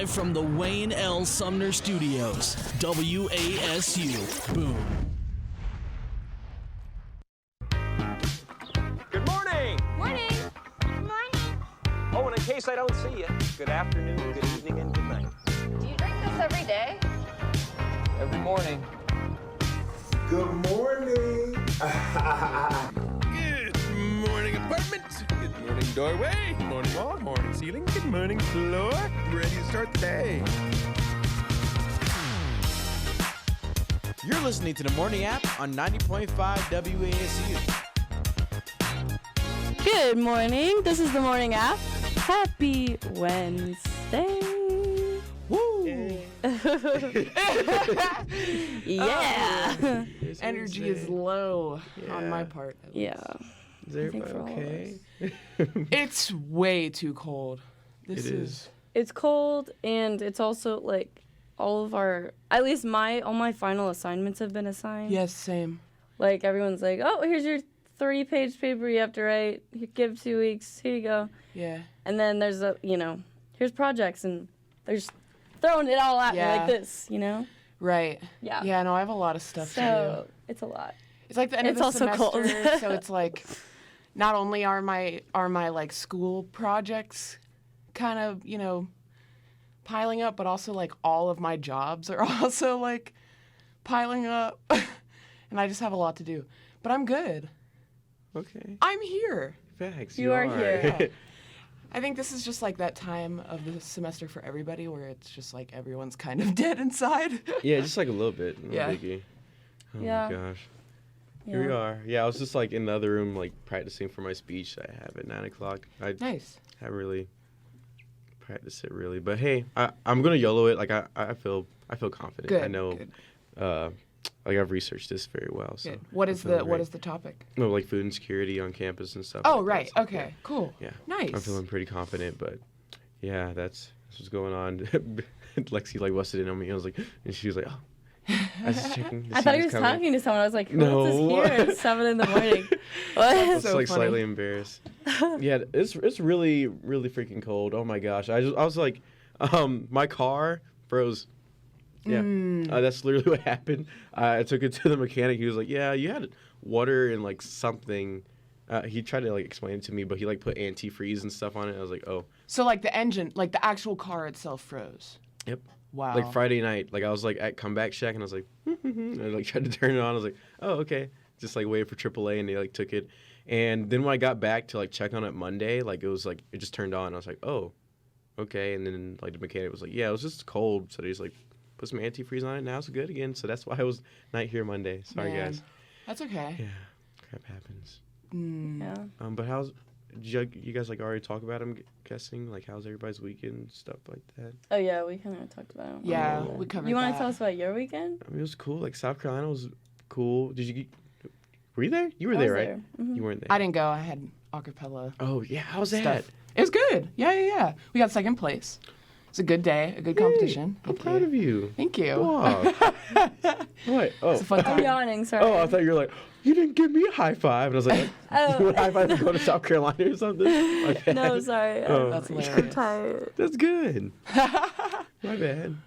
Live from the Wayne L. Sumner Studios, WASU. Boom. Good morning. Morning. Good morning. Oh, and in case I don't see you, good afternoon, good evening, and good night. Do you drink this every day? Every morning. Good morning. Good morning, apartment. Good morning, doorway. Good morning, wall. Good morning, ceiling. Good morning, floor. Ready to start the day. You're listening to the Morning App on 90.5 WASU. Good morning. This is the Morning App. Happy Wednesday. Woo! Yeah. Energy is low on my part. Yeah. Is everybody okay? It's way too cold. This is. It's cold, and it's also like all of our, at least all my final assignments have been assigned. Yes, same. Like everyone's like, oh, here's your 30-page paper you have to write. You give 2 weeks. Here you go. Yeah. And then there's here's projects, and they're just throwing it all at me like this, Right. Yeah. Yeah, no, I have a lot of stuff to So it's a lot. It's like the end of the also semester, cold. so it's like not only are my like school projects kind of, piling up, but also like all of my jobs are also like piling up. And I just have a lot to do. But I'm good. Okay. I'm here. Facts. You are here. Yeah. I think this is just like that time of the semester for everybody where it's just like everyone's kind of dead inside. Yeah, just like a little bit. No Yeah. biggie. Oh Yeah. my gosh. Here we Yeah. are. Yeah, I was just like in the other room, like practicing for my speech that I have at 9 o'clock. I Nice. haven't really practiced it really, but hey, I'm gonna YOLO it. Like I feel confident. Good. I know. Good. Like I've researched this very well. So Good. What is I'm feeling what great. is the topic? No, like food insecurity on campus and stuff. Oh, like that. right. So, Okay. Cool. Yeah. Nice. I'm feeling pretty confident, but yeah, that's what's going on. Lexi like busted in on me. I was like, and she was like, oh. I was just checking. I thought he was talking to someone. I was like, who is No. this here at 7 in the morning? I What? was So like funny. slightly embarrassed. Yeah, it's really freaking cold. Oh my gosh, I was like, my car froze. Yeah, that's literally what happened. I took it to the mechanic. He was like, yeah, you had water and like something. He tried to like explain it to me, but he like put antifreeze and stuff on it. I was like, oh. So like the engine, like the actual car itself froze. Yep. Wow. Like Friday night, like I was like at comeback shack and I was like, and I like tried to turn it on. I was like, oh okay, just like waited for AAA and they like took it. And then when I got back to like check on it Monday, like it was like it just turned on. I was like, oh, okay. And then like the mechanic was like, yeah, it was just cold, so they just like put some antifreeze on it. Now it's good again. So that's why I was not here Monday. Sorry Man. guys. That's okay. Yeah, crap happens. Yeah. But how's did you guys like already talk about? I'm guessing like how's everybody's weekend stuff like that. Oh, yeah, we kind of talked about it. Yeah, we covered You want that. to tell us about your weekend? I mean, it was cool. Like South Carolina was cool. Were you there? You were I there, was right? there. Mhm. You weren't there. I didn't go. I had acapella Oh yeah, how's that? stuff. It was good. Yeah. We got second place. It's a good day, a good competition. I'm proud of you. Thank you. Wow. What? Oh. It's a fun I'm time. yawning, sorry. Oh, I thought you were like, you didn't give me a high five, and I was like, you would high five to go to South Carolina or something. My bad. No, sorry. Oh. That's I'm hilarious. tired. That's good. My bad.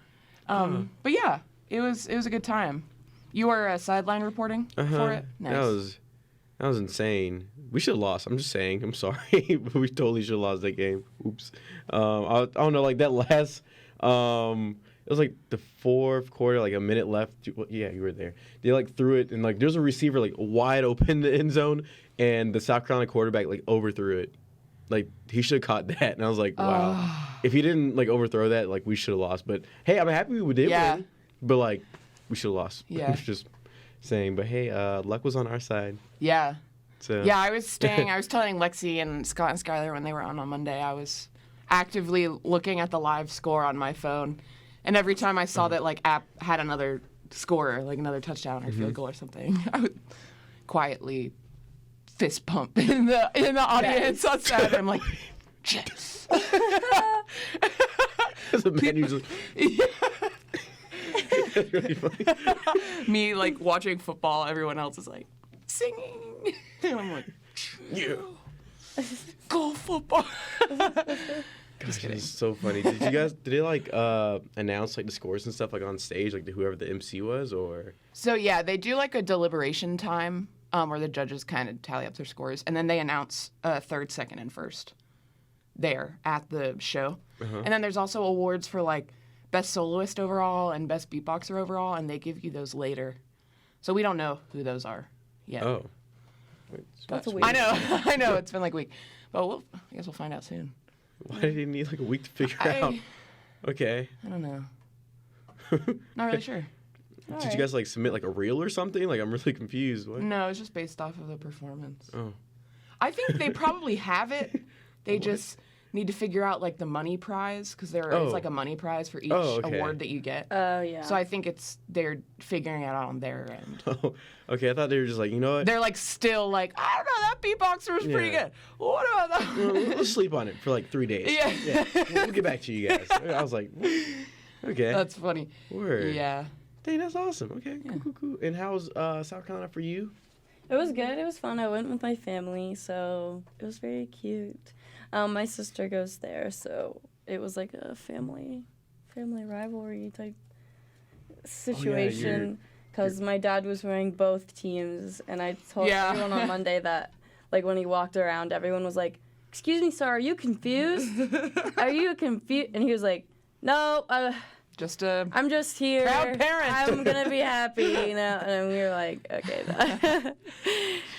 But yeah, it was a good time. You were sideline reporting for it. Nice. That was insane. We should have lost. I'm just saying. I'm sorry, but we totally should have lost that game. Oops. I don't know. Like that last. It was like the fourth quarter, like a minute left. Yeah, you were there. They like threw it, and like there's a receiver like wide open in the end zone, and the South Carolina quarterback like overthrew it. Like he should have caught that, and I was like, wow. If he didn't like overthrow that, like we should have lost. But hey, I'm happy we did win. But like we should have lost. Yeah. Just saying. But hey, luck was on our side. Yeah. So Yeah, I was telling Lexi and Scott and Skylar when they were on Monday, I was actively looking at the live score on my phone. And every time I saw that like app had another scorer, like another touchdown or field goal or something, I would quietly fist pump in the audience on Saturday. I'm like, yes. As a man usually. That's really funny. Me like watching football, everyone else is like singing. And I'm like, yeah. Go football. Just kidding. It's so funny. Did they like announce like the scores and stuff like on stage, like whoever the MC was, or? So yeah, they do like a deliberation time where the judges kind of tally up their scores, and then they announce third, second, and first there at the show. And then there's also awards for like best soloist overall and best beatboxer overall, and they give you those later. So we don't know who those are yet. Oh. That's a weird. I know. It's been like a week, but I guess we'll find out soon. Why did he need like a week to figure out? Okay. I don't know. Not really sure. Did you guys like submit like a reel or something? Like I'm really confused. What? No, it's just based off of the performance. Oh. I think they probably have it. They just need to figure out like the money prize because there is like a money prize for each award that you get. Oh yeah. So I think they're figuring it out on their end. Oh, okay. I thought they were just like, you know what? They're like still like, I don't know, that beatboxer was pretty good. What about that? We'll sleep on it for like 3 days. Yeah. We'll get back to you guys. I was like, okay. That's funny. Word. Yeah. Dang, that's awesome. Okay, cool. And how's South Carolina for you? It was good. It was fun. I went with my family, so it was very cute. My sister goes there, so it was like a family rivalry type situation. Because my dad was wearing both teams, and I told everyone on Monday that, like, when he walked around, everyone was like, "Excuse me, sir, are you confused? Are you confused?" And he was like, "No, I'm just here. Proud parent. I'm gonna be happy, you know." And we were like, "Okay."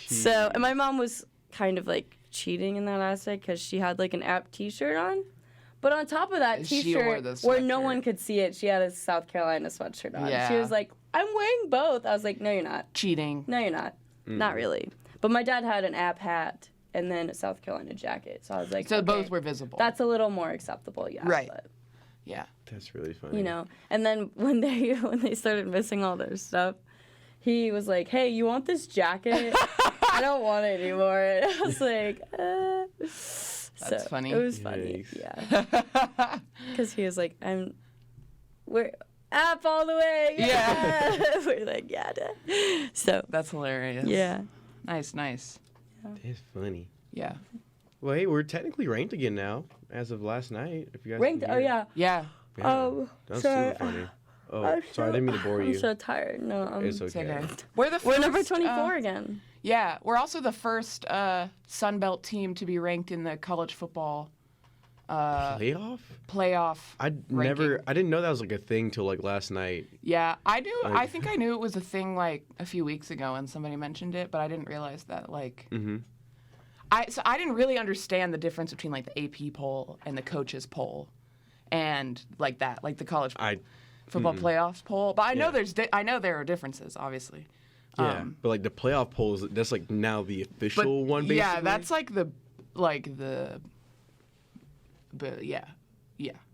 So, and my mom was kind of like cheating in that aspect because she had like an App T-shirt on, but on top of that T-shirt, where no one could see it, she had a South Carolina sweatshirt on. Yeah. She was like, "I'm wearing both." I was like, "No, you're not. Cheating. No, you're not. Not really." But my dad had an App hat and then a South Carolina jacket, so I was like, So okay, both were visible. That's a little more acceptable, yeah. Right. But, Yeah. That's really funny. you know, and then when they started missing all their stuff, he was like, "Hey, you want this jacket? I don't want it anymore." And I was like, That's funny. It was funny, yeah. Because he was like, we're App all the way. Yeah. We're like, yeah, Dad. So. That's hilarious. Yeah. Nice. That's funny. Yeah. Well, hey, we're technically ranked again now, as of last night. If you guys Ranked? can Oh, hear. yeah. Yeah. Oh, That's sorry. super funny. Oh, sorry, I didn't mean to bore you. I'm so tired. No, It's It's okay. okay. We're number 24 again. Yeah, we're also the first Sun Belt team to be ranked in the college football Playoff? playoff. I didn't know that was like a thing till like last night. Yeah, I knew. Like- I think I knew it was a thing like a few weeks ago when somebody mentioned it, but I didn't realize that like. Mm-hmm. I didn't really understand the difference between like the AP poll and the coaches poll, and like that, like the college football playoffs poll. But I know I know there are differences, obviously. Yeah, but like the playoff polls, that's like now the official one. Basically. Yeah, that's like the. But yeah.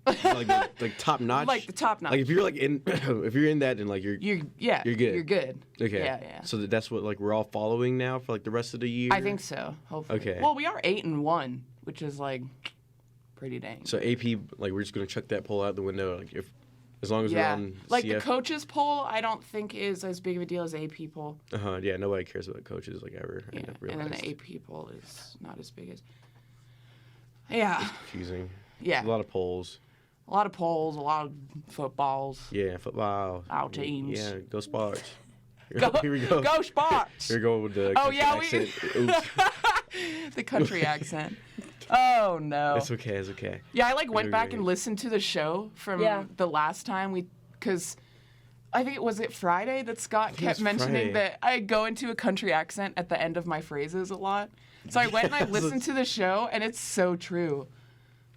like top notch. Like the top notch. Like if you're like in, if you're in that, then like you're good. You're good. Okay. Yeah. So that's what like we're all following now for like the rest of the year. I think so. Hopefully. Okay. Well, we are 8-1, which is like pretty dang. So AP, like we're just gonna chuck that poll out the window. Like as long as we're on like CF. the coaches poll, I don't think is as big of a deal as AP poll. Yeah, nobody cares about coaches like ever. Yeah. I never And realized. then the AP poll is not as big as. Yeah. Confusing. Yeah. A lot of polls. A lot of polls, a lot of footballs. Yeah, football. Our teams. Yeah, go Sparks. Here we go. Go Sparks. Here we go with the Oh, country yeah, accent. Oops. The country accent. Oh no. It's okay. Yeah, I like went You're back great. and listened to the show from the last time because I think was it Friday that Scott kept mentioning Friday. that I go into a country accent at the end of my phrases a lot. So I went and I listened to the show, and it's so true.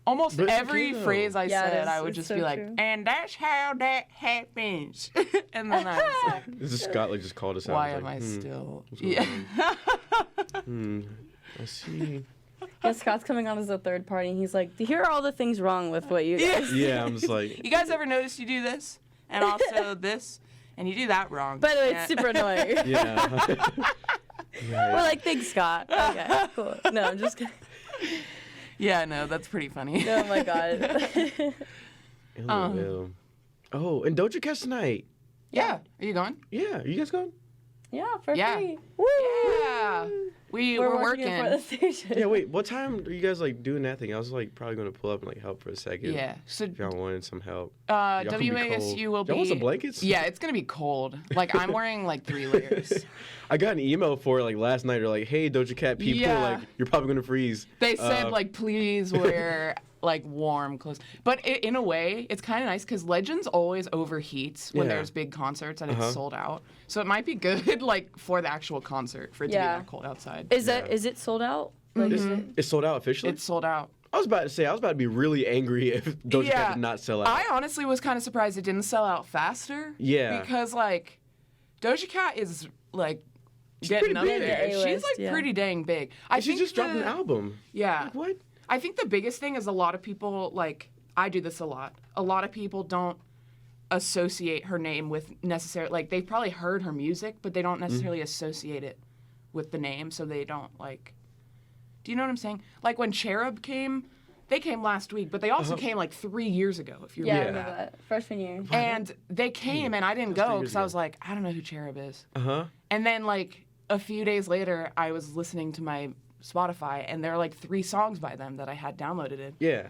Almost But it's every okay, though. phrase I Yeah, said, I would it's just so be like, true. and that's how that happens. And then I was like, This is Scott like just called us out. why He's am like, I still? going Yeah. I see. Yeah, Scott's coming on as a third party, and he's like, "Here are all the things wrong with what you guys." Yeah, I'm just like. You guys ever notice you do this? And also this? And you do that wrong. By the way, Yeah. it's super annoying. Yeah. We're like, "Thanks, Scott." Okay, cool. No, I'm just kidding. Yeah, no, that's pretty funny. Oh my god. Ew. Oh, and Doja Cat's tonight. Yeah. Are you going? Yeah, are you guys going? Yeah, for Yeah. free. Woo! Yeah. We're working. for the station. Yeah, wait, what time are you guys like doing that thing? I was like probably gonna pull up and like help for a second. Yeah. So If y'all wanted some help. WASU Y'all can be will cold. be. Y'all want some blankets? Yeah, it's gonna be cold. Like I'm wearing like 3 layers. I got an email for it like last night. They're like, "Hey, Doja Cat people, Yeah. like you're probably gonna freeze." They said like please wear like warm clothes. But in a way, it's kind of nice because Legends always overheats when Yeah. there's big concerts and it's sold out. So it might be good like for the actual concert for it to be that cold outside. Is it sold out? Like, It's sold out officially. It's sold out. I was about to be really angry if Doja Cat did not sell out. I honestly was kind of surprised it didn't sell out faster. Yeah. Because like Doja Cat is like getting pretty up big. there. A-list, She's like yeah. pretty dang big. She just dropped an album. Yeah. Like, what? I think the biggest thing is a lot of people, like, I do this a lot. A lot of people don't associate her name with necessarily, like, they've probably heard her music, but they don't necessarily associate it with the name, so they don't, like, do you know what I'm saying? Like, when Cherub came, they came last week, but they also came, like, 3 years ago, if you Yeah, I remember. remember that. Freshman year. And they came, and I didn't That's 3 go years because I ago. was like, I don't know who Cherub is. Uh-huh. And then, like, a few days later, I was listening to my Spotify, and there are like 3 songs by them that I had downloaded it. Yeah.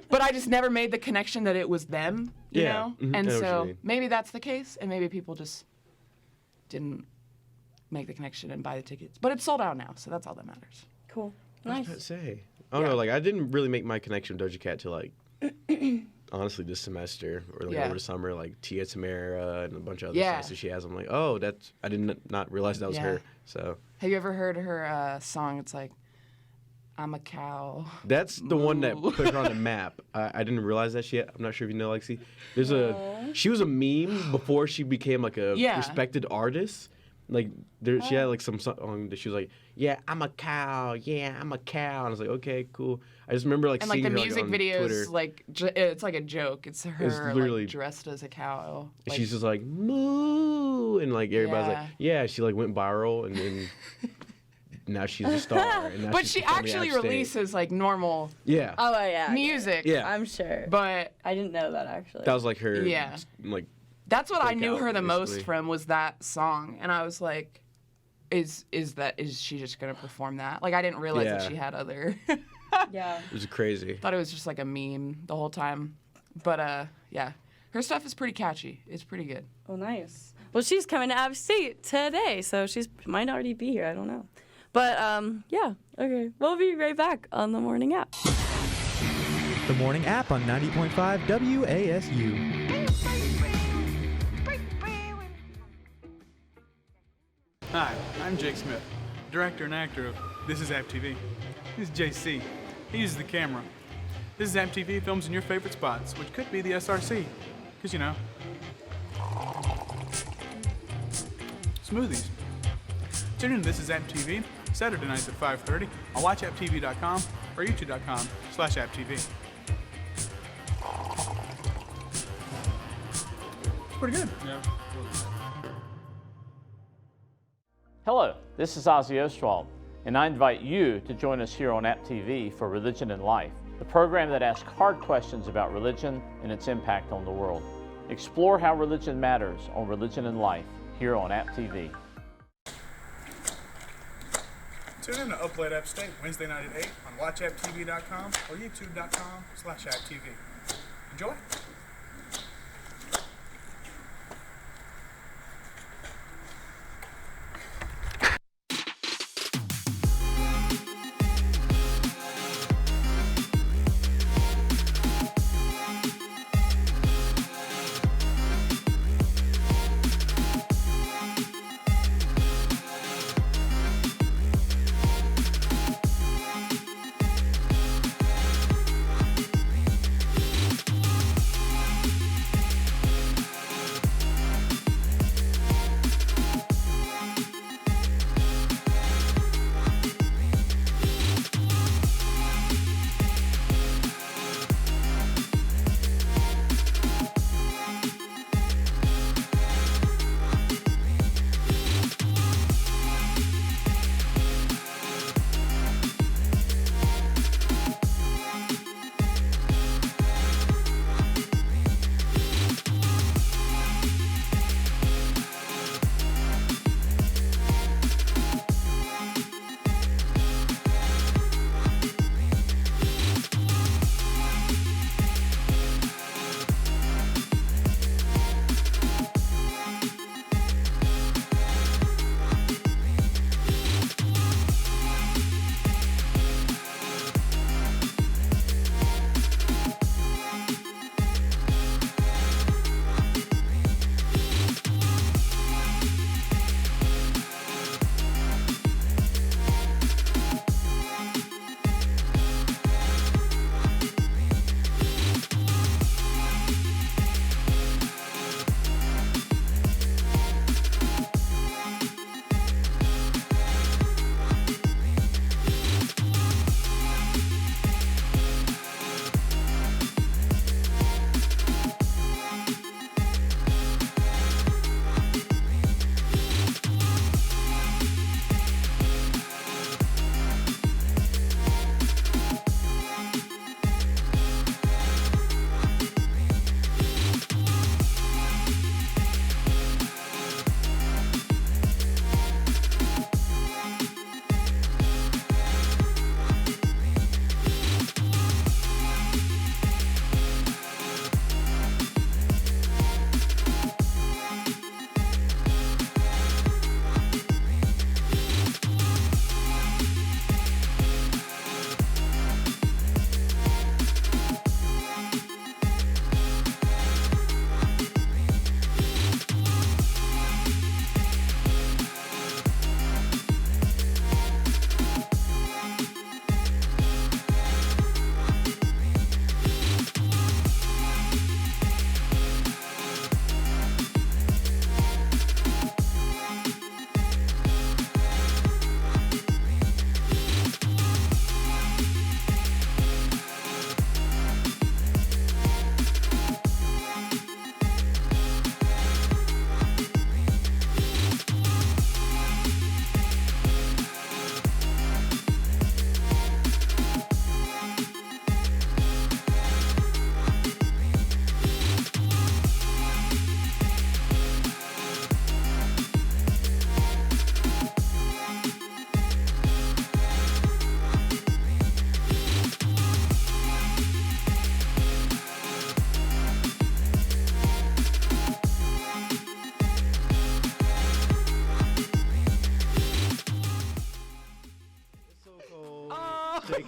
But I just never made the connection that it was them, you Yeah. know? Mhm. And I know what you so mean. maybe that's the case, and maybe people just didn't make the connection and buy the tickets. But it's sold out now, so that's all that matters. Cool. I was Nice. about to say. I don't know. Like I didn't really make my connection with Doja Cat till like honestly this semester or like Yeah. over the summer. Like Tia Tamara and a bunch of other Yeah. songs that she has. I'm like, oh, that's I didn't not realize that was Yeah. her. So Have you ever heard her song? It's like, I'm a cow. that's the one that Moo. put her on the map. I didn't realize that yet. I'm not sure if you know, Lexi. She was a meme before she became like a Yeah. respected artist. Like she had like some song that she was like, yeah, I'm a cow, yeah, I'm a cow, and I was like, okay, cool. I just remember like And like seeing the her music on videos, Twitter. like it's like a joke. It's her literally- like dressed as a cow. And Like, she's just like moo, and like everybody's Yeah. like, yeah, she like went viral, and then now she's a star. And now but she's she performing actually App State. releases like normal Yeah, Oh, yeah. music. Yeah. I'm sure. But I didn't know that, actually. that was like her. Yeah. like that's what I break knew out, her the most basically. from was that song, and I was like, is she just gonna perform that? Like I didn't realize that Yeah. she had other. Yeah. it was crazy. Thought it was just like a meme the whole time. But yeah, her stuff is pretty catchy. It's pretty good. Oh, nice. Well, she's coming to App State today, so she might already be here. I don't know. But, yeah. Okay. We'll be right back on the morning app. The Morning App on 90.5 WASU. Hi, I'm Jake Smith, director and actor of This Is App TV. This is JC. He uses the camera. This is App TV films in your favorite spots, which could be the SRC, because you know. Smoothies. Tune in to This Is App TV Saturday nights at 5:30 on watchapptv.com or youtube.com/apptv. It's pretty good. Yeah. Hello, this is Ozzy Ostwald, and I invite you to join us here on App TV for Religion and Life, the program that asks hard questions about religion and its impact on the world. Explore how religion matters on Religion and Life here on App TV. Tune in to Up Late App State Wednesday night at 8 on watchapptv.com or youtube.com/apptv. Enjoy.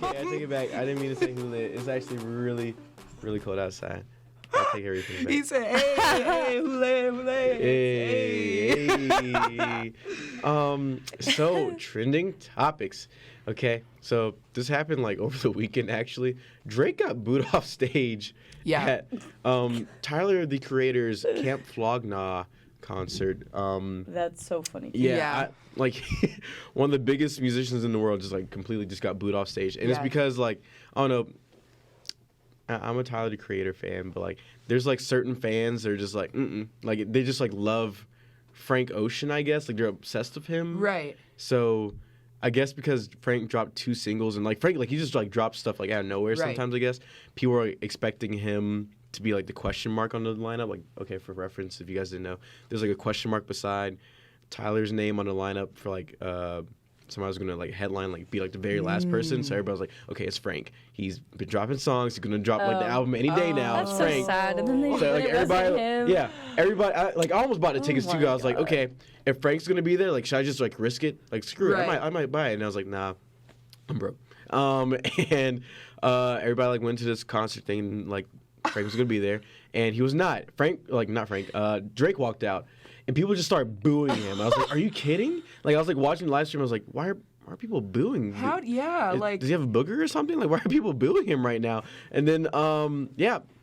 I take it back. I didn't mean to say hule. It's actually really, really cold outside. I'll take everything back. He said, hey, hule. Hey. So trending topics. Okay, so this happened like over the weekend. Actually, Drake got booed off stage at Tyler the Creator's Camp Flog Gnaw concert. That's so funny. Yeah. Like one of the biggest musicians in the world just like completely just got booed off stage, and it's because like I don't know. I'm a Tyler the Creator fan, but like there's like certain fans that are just like like they just like love Frank Ocean, I guess. Like they're obsessed with him. Right. So I guess because Frank dropped 2 singles and like Frank like he just like drops stuff like out of nowhere sometimes, I guess. People are like, expecting him to be like the question mark on the lineup. Like, okay, for reference, if you guys didn't know, there's like a question mark beside Tyler's name on the lineup for like somebody was gonna like headline, like be like the very last person. So everybody was like, okay, it's Frank. He's been dropping songs. He's gonna drop like the album any day now. That's it's Frank. so sad. And then they So like everybody, him. everybody. I almost bought the tickets too. I was like, okay, if Frank's gonna be there, like should I just like risk it? Like screw it, I might buy it. And I was like, nah, I'm broke. And everybody like went to this concert thing. And, like Frank was gonna be there, and he was not. Drake walked out. And people just started booing him. I was like, "Are you kidding?" Like I was like watching the live stream. I was like, "Why are people booing? How? Like, does he have a booger or something? Like, why are people booing him right now?" And then,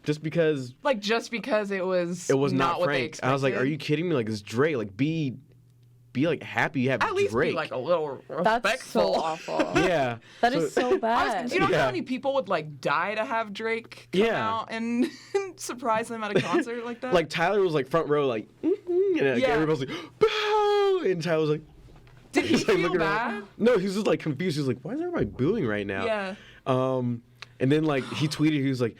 just because. Like just because it was not what they Frank. expected. I was like, "Are you kidding me? Like it's Drake. Like be like happy you have at least Drake." Be like a little respectful. That's so awful. Yeah, that is so bad. Do you know how many people would like die to have Drake come out and surprise them at a concert like that? Like Tyler was like front row, like, and like, everybody was like, "Boo!" And Tyler was like, did he like, feel bad? Around. No, he was just like confused. He was like, "Why is everybody booing right now?" Yeah. And then like he tweeted, he was like,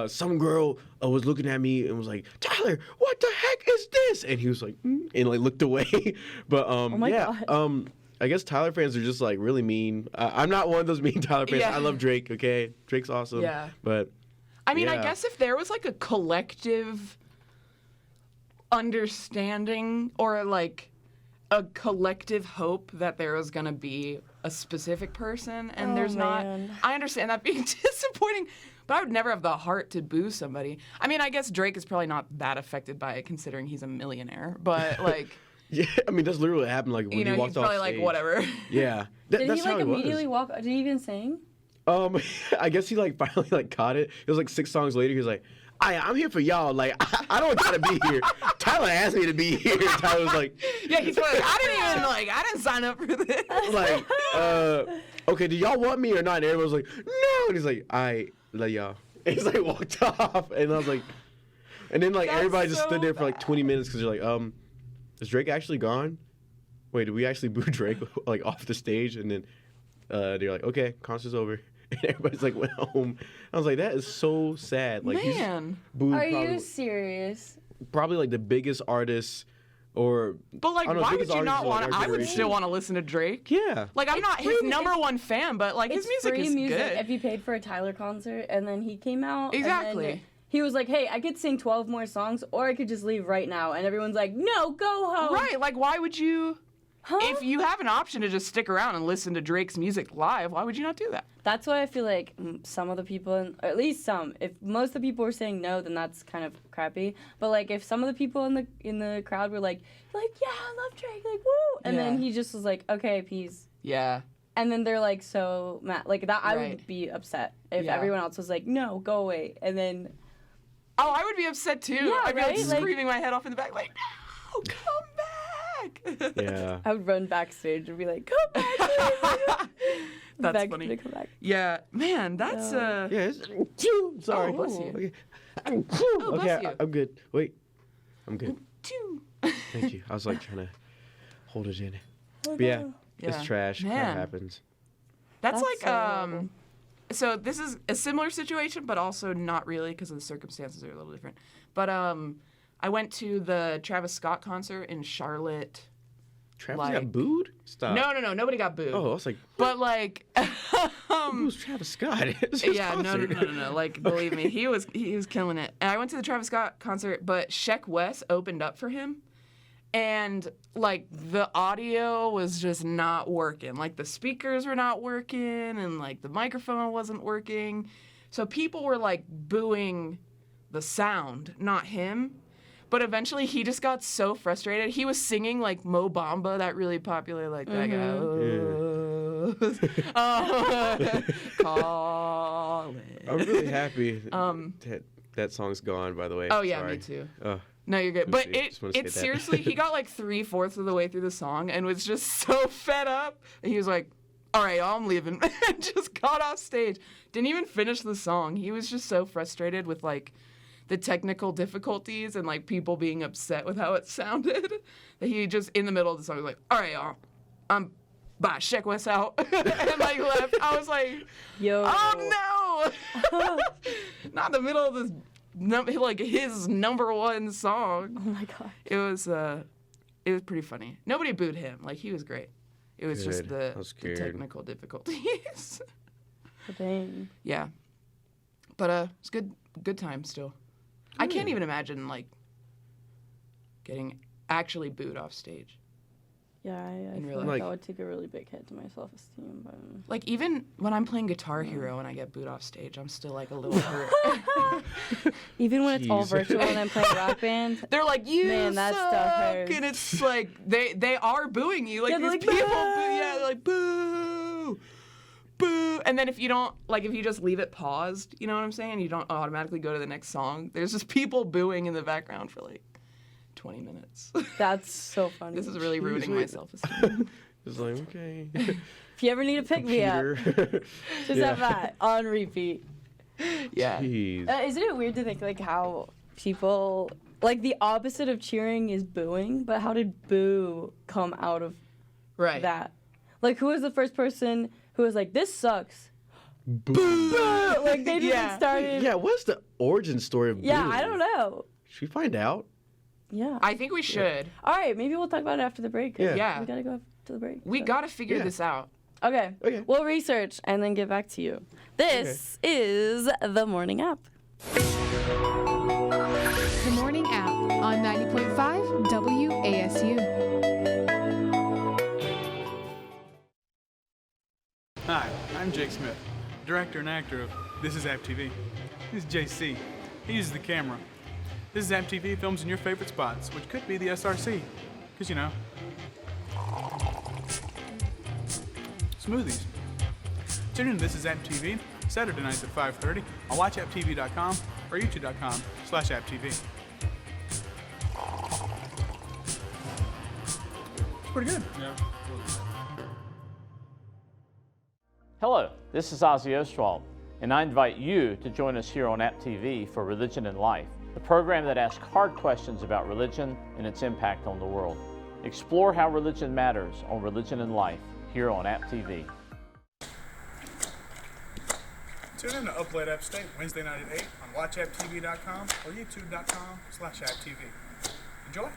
some girl was looking at me and was like, "Tyler, what the heck is this?" And he was like, and like looked away. But God. I guess Tyler fans are just like really mean. I'm not one of those mean Tyler fans. I love Drake. Okay, Drake's awesome. Yeah. But I mean, I guess if there was like a collective understanding or like a collective hope that there was gonna be a specific person and there's not, I understand that being disappointing. But I would never have the heart to boo somebody. I mean, I guess Drake is probably not that affected by it, considering he's a millionaire. But like, yeah, I mean that's literally what happened. Like when he walked off stage. He's probably like whatever. Yeah. Did he like immediately walk? Did he even sing? I guess he like finally like caught it. It was like 6 songs later. He was like, I'm here for y'all. Like I don't gotta be here. Tyler asked me to be here. Tyler was like, yeah, he's like, I didn't sign up for this. Like, okay, do y'all want me or not? And everyone was like, no. And he's like, I love y'all. And he's like walked off, and I was like, and then like everybody just stood there for like 20 minutes because they're like, is Drake actually gone? Wait, did we actually boo Drake like off the stage? And then they're like, okay, concert's over. And everybody's like went home. I was like, that is so sad. Like, man, are you serious? Probably like the biggest artist, or but like, why would you not want to? I would still want to listen to Drake. Yeah, like I'm not his #1 fan, but like his music is good. If you paid for a Tyler concert and then he came out, exactly. And then he was like, hey, I could sing 12 more songs, or I could just leave right now, and everyone's like, no, go home. Right? Like, why would you? If you have an option to just stick around and listen to Drake's music live, why would you not do that? That's why I feel like some of the people, or at least some, if most of the people were saying no, then that's kind of crappy. But like, if some of the people in the crowd were like, yeah, I love Drake, like woo, and then he just was like, okay, peace. Yeah. And then they're like so mad, like that. I would be upset if everyone else was like, no, go away, and then. Oh, I would be upset too. Yeah, I'd be like right? screaming my head off in the back, like, no, come back. Yeah. I would run backstage and be like, come back. That's funny. To come back. Yeah, man, that's sorry. Oh, bless you. Okay, bless you. I'm good. Wait, I'm good. Thank you. I was like trying to hold it in. But yeah, it's trash. Kind of happens. That's like so this is a similar situation, but also not really because the circumstances are a little different. But I went to the Travis Scott concert in Charlotte. Travis got booed? Stop. No, nobody got booed. Oh, I was like, but like, who's Travis Scott? Yeah, no. Like, believe me, he was killing it. And I went to the Travis Scott concert, but Sheck Wes opened up for him, and like the audio was just not working. Like the speakers were not working, and like the microphone wasn't working. So people were like booing the sound, not him. But eventually he just got so frustrated. He was singing like Mo Bamba, that really popular like that guy. Call it. I'm really happy that song's gone, by the way. Oh yeah, Sorry. me too. No, you're good. But it seriously, he got like 3/4 of the way through the song and was just so fed up. And he was like, all right, I'm leaving. And just got off stage. Didn't even finish the song. He was just so frustrated with like the technical difficulties and like people being upset with how it sounded that he just in the middle of the song was like, all right, y'all, bye, check what's out. And like left. I was like, yo, oh no. Not in the middle of this like his number one song. Oh my god. It was pretty funny. Nobody booed him. Like he was great. It was just the technical difficulties. Dang. Yeah. But it's good time still. I can't even imagine like getting actually booed off stage. Yeah, I feel like that would take a really big hit to my self-esteem. But like even when I'm playing Guitar Hero and I get booed off stage, I'm still like a little hurt. Even when it's all virtual and I'm playing Rock Band, they're like, you that suck, stuff hurts. And it's like they are booing you. Like yeah, these like, people, boo! yeah, they're like boo, boo. And then if you just leave it paused, you know what I'm saying? You don't automatically go to the next song. There's just people booing in the background for like 20 minutes. That's so funny. This is really ruining my self-esteem. It's like, okay. If you ever need a pick-me-up, just have that on repeat. Yeah. Isn't it weird to think like how people, like the opposite of cheering is booing, but how did boo come out of that? Like who was the first person who was like, this sucks? Boo! Like they just started. Yeah, what's the origin story of boo? Yeah, I don't know. Should we find out? Yeah. I think we should. All right, maybe we'll talk about it after the break. Yeah. We gotta go to the break. We gotta figure this out. Okay. We'll research and then get back to you. This is The Morning App. The Morning App on 90.5 WASU. Hi, I'm Jake Smith, director and actor of This is App TV. This is JC. He uses the camera. This is App TV films in your favorite spots, which could be the SRC, because you know, smoothies. Tune in to This is App TV Saturday nights at 5:30 on watchapptv.com or youtube.com/apptv. It's pretty good. Yeah. Hello, this is Ozzy Ostwald, and I invite you to join us here on App TV for Religion and Life, the program that asks hard questions about religion and its impact on the world. Explore how religion matters on Religion and Life here on App TV. Tune in to Up Late Upstate Wednesday night at 8 on watchapptv.com or youtube.com/apptv. Enjoy.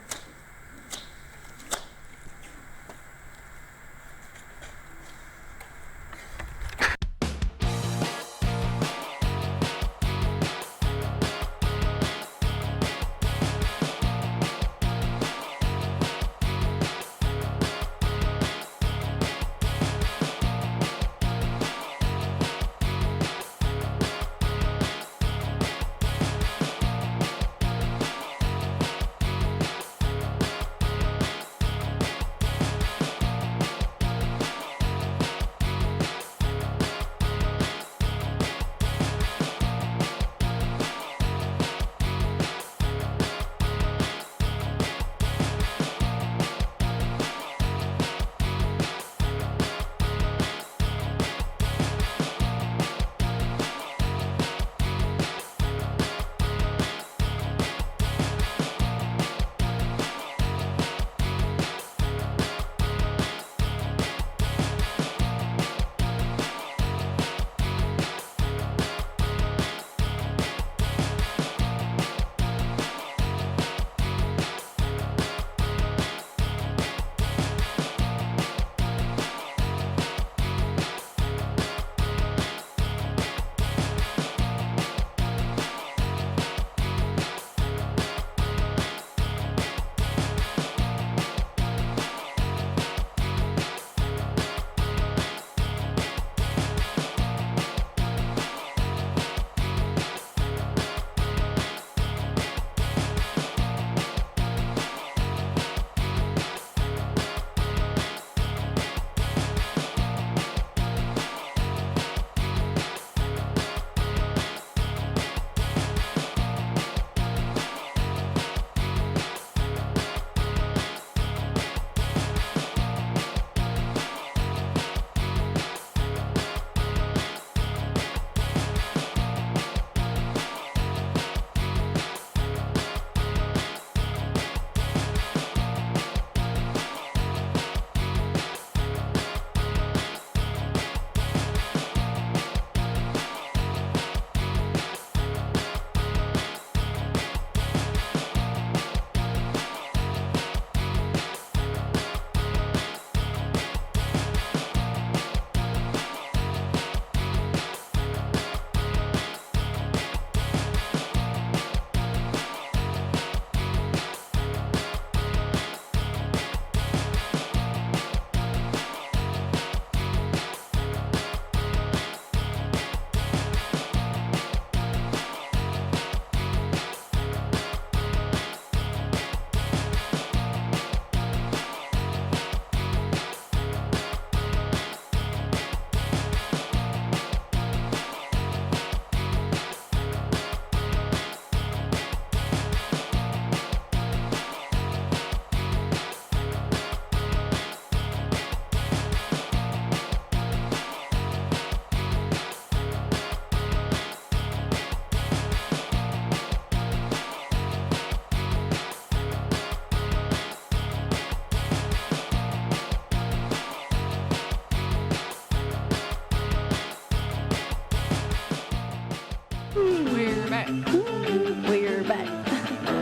back. We're back.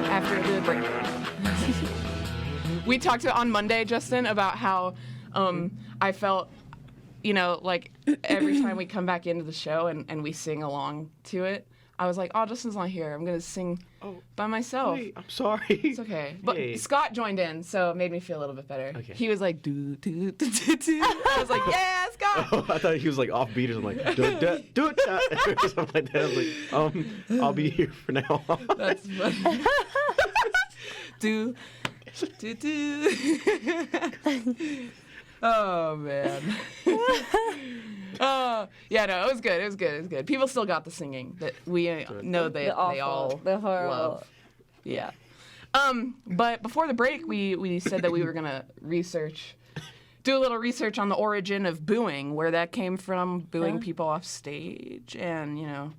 After the break. We talked on Monday, Justin, about how I felt, like every time we come back into the show and we sing along to it, I was like, oh, Justin's not here. I'm going to sing by myself. Wait, I'm sorry. It's okay. But Hey. Scott joined in, so it made me feel a little bit better. Okay. He was like, do, do, do, do, do. I was like, yeah, Scott. Oh, I thought he was like off beat or something like, do it, or something like that. I was like, I'll be here for now. That's funny. do, do, do. Oh, man. Yeah, no, it was good. It was good. People still got the singing that we know they all love. Yeah. But before the break, we said that we were gonna do a little research on the origin of booing, where that came from, booing people off stage, and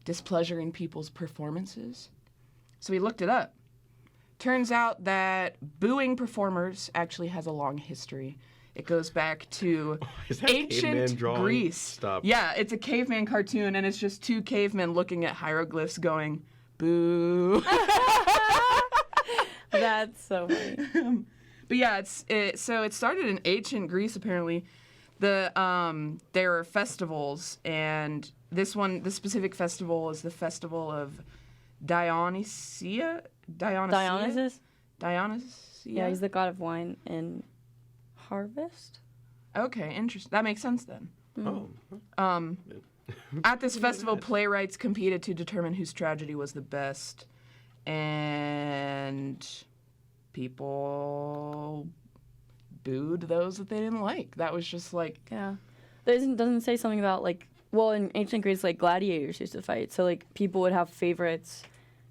displeasure in people's performances. So we looked it up. Turns out that booing performers actually has a long history. It goes back to ancient Greece. Stop. Yeah, it's a caveman cartoon, and it's just two cavemen looking at hieroglyphs going, boo. That's so funny. But yeah, so it started in ancient Greece, apparently. There are festivals, and this specific festival is the festival of Dionysus? Yeah, he's the god of wine and harvest. Okay, interesting. That makes sense then. Oh. At this festival, playwrights competed to determine whose tragedy was the best, and people booed those that they didn't like. That was just like... Yeah. Doesn't say something about, in ancient Greece, gladiators used to fight, so, people would have favorites,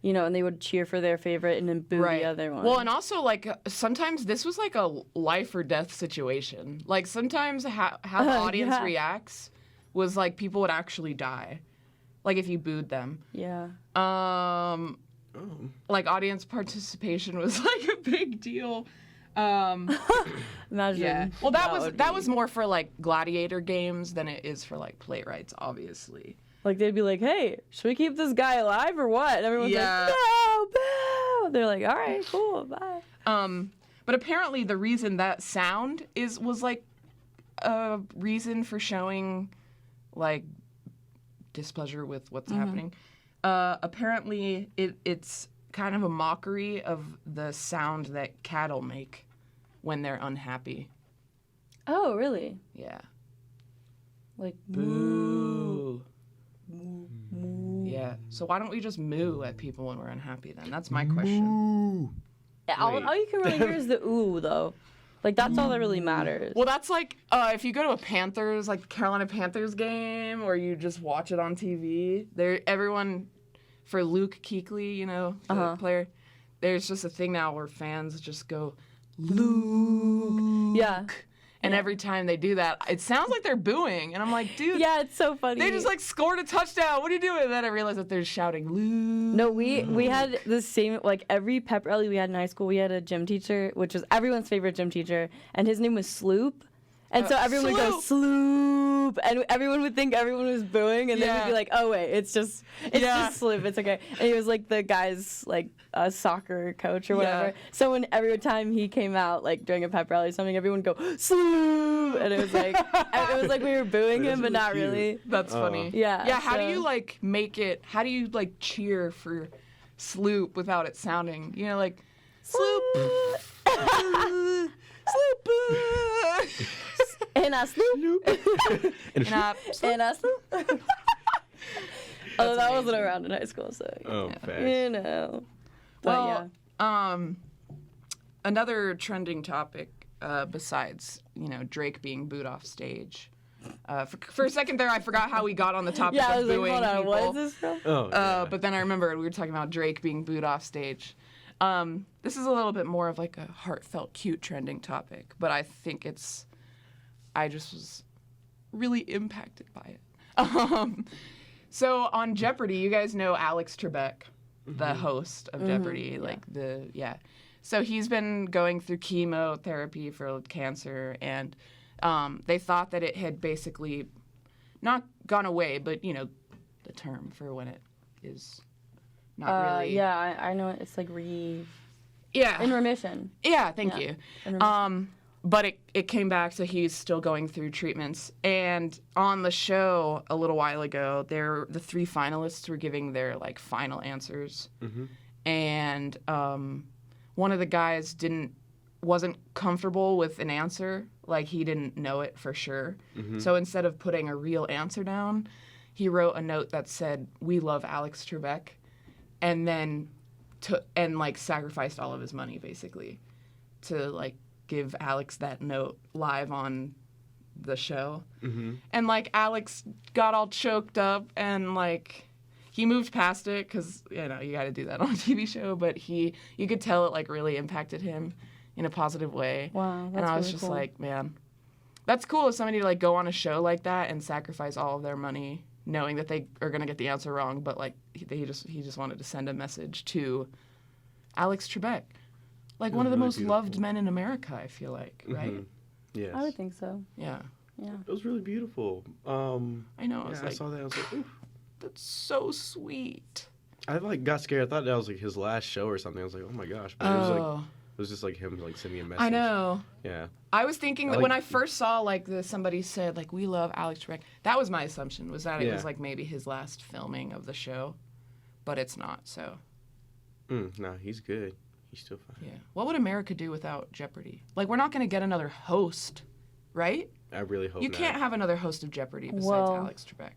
and they would cheer for their favorite and then boo the other one. Well, and also, sometimes this was, a life or death situation. Sometimes how the audience reacts was, people would actually die. If you booed them. Yeah. Audience participation was, a big deal. Imagine. Yeah. Well, that was more for, gladiator games than it is for, playwrights, obviously. They'd be like, hey, should we keep this guy alive or what? And everyone's like, no, boo! They're like, all right, cool, bye. But apparently the reason that sound was a reason for showing, displeasure with what's happening. Apparently it's kind of a mockery of the sound that cattle make when they're unhappy. Oh, really? Yeah. Boo. Yeah. So why don't we just moo at people when we're unhappy then? That's my question. Yeah, all you can really hear is the ooh, though. That's all that really matters. Well, that's if you go to a Panthers, Carolina Panthers game, or you just watch it on TV, everyone, for Luke Kuechly, the player, there's just a thing now where fans just go, Luke. Yeah. And every time they do that, it sounds like they're booing. And I'm like, dude. Yeah, it's so funny. They just scored a touchdown. What are you doing? And then I realized that they're shouting, Luke. No, we had the same, every pep rally we had in high school, we had a gym teacher, which was everyone's favorite gym teacher. And his name was Sloop. And so everyone would go, Sloop. And everyone would think everyone was booing. And they would be like, oh, wait, it's just Sloop. It's okay. And he was the guy's, soccer coach or whatever. Yeah. So every time he came out, during a pep rally or something, everyone would go, Sloop. And it was we were booing him, but not really. That's funny. Yeah. Yeah, how do you, make it, how do you, cheer for Sloop without it sounding, Sloop. Sloop. And I sloop. And I sloop. Although that wasn't around in high school, so Facts. But another trending topic besides Drake being booed off stage. For a second there, I forgot how we got on the topic of booing people. What is this from? But then I remembered we were talking about Drake being booed off stage. This is a little bit more of a heartfelt, cute, trending topic, but I think I just was really impacted by it. So on Jeopardy, you guys know Alex Trebek, the host of Jeopardy, So he's been going through chemotherapy for cancer, and they thought that it had basically not gone away, but the term for when it is not really. Yeah, I know it's like Yeah. in remission. Yeah, thank you. In remission. But it came back, so he's still going through treatments. And on the show a little while ago, the 3 finalists were giving their like final answers, and one of the guys wasn't comfortable with an answer, like he didn't know it for sure. So instead of putting a real answer down, he wrote a note that said, "We love Alex Trebek," and then sacrificed all of his money basically to like give Alex that note live on the show. And like Alex got all choked up and like he moved past it because you got to do that on a TV show, but you could tell it like really impacted him in a positive way. Wow, that's and I was really just cool. like, man, that's cool of somebody to like go on a show like that and sacrifice all of their money knowing that they are going to get the answer wrong, but like he just wanted to send a message to Alex Trebek. Like one of the most loved men in America, I feel like, right? Yes. I would think so. Yeah. Yeah. It was really beautiful. I know. I saw that. I was like, oof. That's so sweet. I like got scared. I thought that was like his last show or something. I was like, oh my gosh. But it was just like him like sending a message. I know. Yeah. I was thinking that when I first saw like somebody said like we love Alex Trebek, that was my assumption, was that it was like maybe his last filming of the show, but it's not. So. No, he's good. He's still fine. Yeah. What would America do without Jeopardy? Like we're not going to get another host, right? I really hope you not. can't have another host of Jeopardy besides Alex Trebek.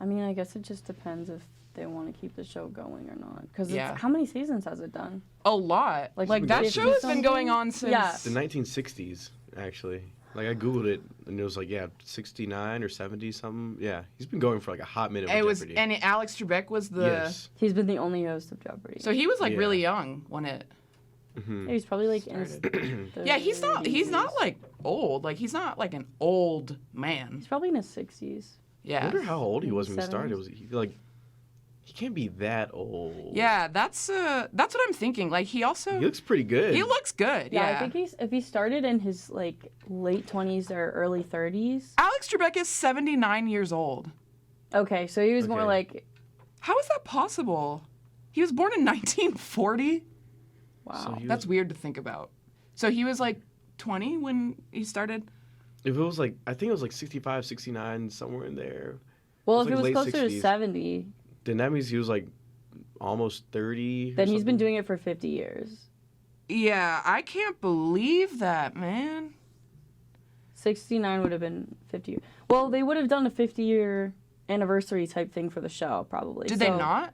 I mean, I guess it just depends if they want to keep the show going or not. Because how many seasons has it done? A lot. Like that show has been going on since the 1960s, actually. Like I googled it and it was like 69 or 70 something. Yeah, he's been going for like a hot minute. With Jeopardy. And Alex Trebek was the. Yes. He's been the only host of Jeopardy. So he was like really young when it. Yeah, he's probably like in his yeah, he's not like old. Like he's not like an old man. He's probably in his 60s. Yeah. I wonder how old he was when he started. He can't be that old. Yeah, that's what I'm thinking. Like he looks pretty good. He looks good. Yeah. I think if he started in his like late 20s or early 30s. Alex Trebek is 79 years old. Okay, so he was more like. How is that possible? He was born in 1940. Wow, so that's weird to think about. So he was like 20 when he started. If it was like, I think it was like 65, 69, somewhere in there. Well, if it was closer to 70. Then that means he was like almost 30. Then he's been doing it for 50 years. Yeah, I can't believe that, man. 69 would have been 50 years. Well, they would have done a 50-year anniversary type thing for the show, probably. Did they not?